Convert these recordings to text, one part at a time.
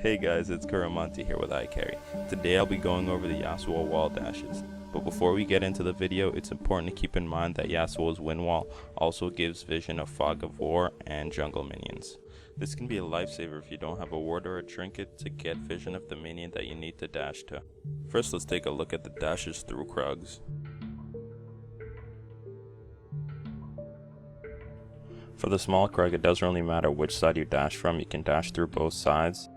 Hey guys, it's Kuramonte here with iCarry. Today I'll be going over the Yasuo wall dashes. But before we get into the video, it's important to keep in mind that Yasuo's wind wall also gives vision of Fog of War and jungle minions. This can be a lifesaver if you don't have a ward or a trinket to get vision of the minion that you need to dash to. First, let's take a look at the dashes through Krugs. For the small Krug, it doesn't really matter which side you dash from, you can dash through both sides.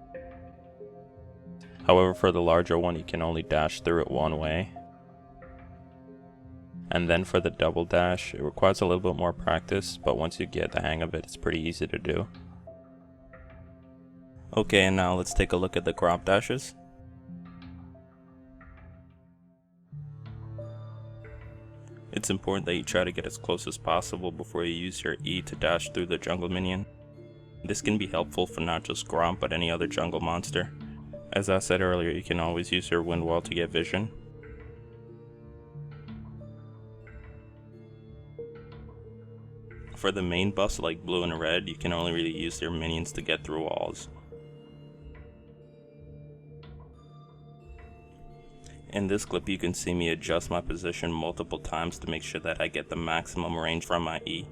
However, for the larger one, you can only dash through it one way. And then for the double dash, it requires a little bit more practice, but once you get the hang of it, it's pretty easy to do. Okay, and now let's take a look at the crop dashes. It's important that you try to get as close as possible before you use your E to dash through the jungle minion. This can be helpful for not just Gromp but any other jungle monster. As I said earlier, you can always use your wind wall to get vision. For the main buffs like blue and red, you can only really use your minions to get through walls. In this clip you can see me adjust my position multiple times to make sure that I get the maximum range from my E.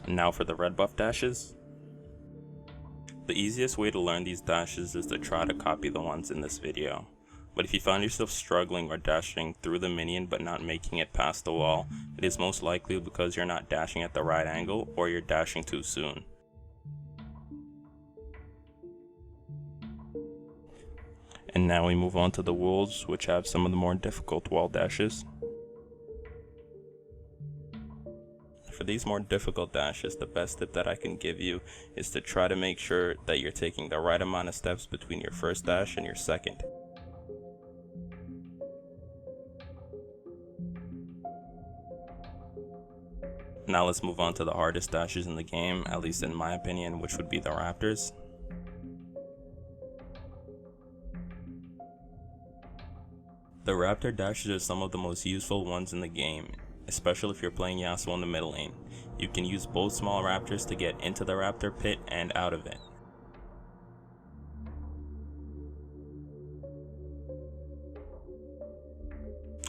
Now for the red buff dashes. The easiest way to learn these dashes is to try to copy the ones in this video. But if you find yourself struggling or dashing through the minion but not making it past the wall, it is most likely because you're not dashing at the right angle or you're dashing too soon. And now we move on to the wolves, which have some of the more difficult wall dashes. For these more difficult dashes, the best tip that I can give you is to try to make sure that you're taking the right amount of steps between your first dash and your second. Now let's move on to the hardest dashes in the game, at least in my opinion, which would be the raptors. The raptor dashes are some of the most useful ones in the game, especially if you're playing Yasuo in the middle lane. You can use both small raptors to get into the raptor pit and out of it.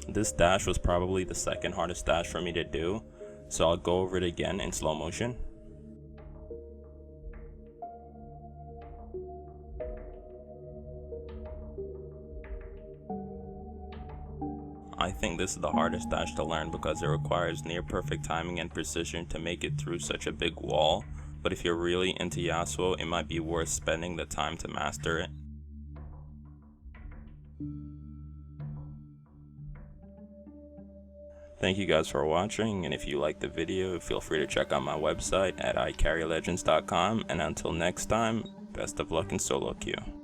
This dash was probably the second hardest dash for me to do, so I'll go over it again in slow motion. I think this is the hardest dash to learn because it requires near perfect timing and precision to make it through such a big wall, but if you're really into Yasuo, it might be worth spending the time to master it. Thank you guys for watching, and if you liked the video, feel free to check out my website at iCarryLegends.com, and until next time, best of luck in solo queue.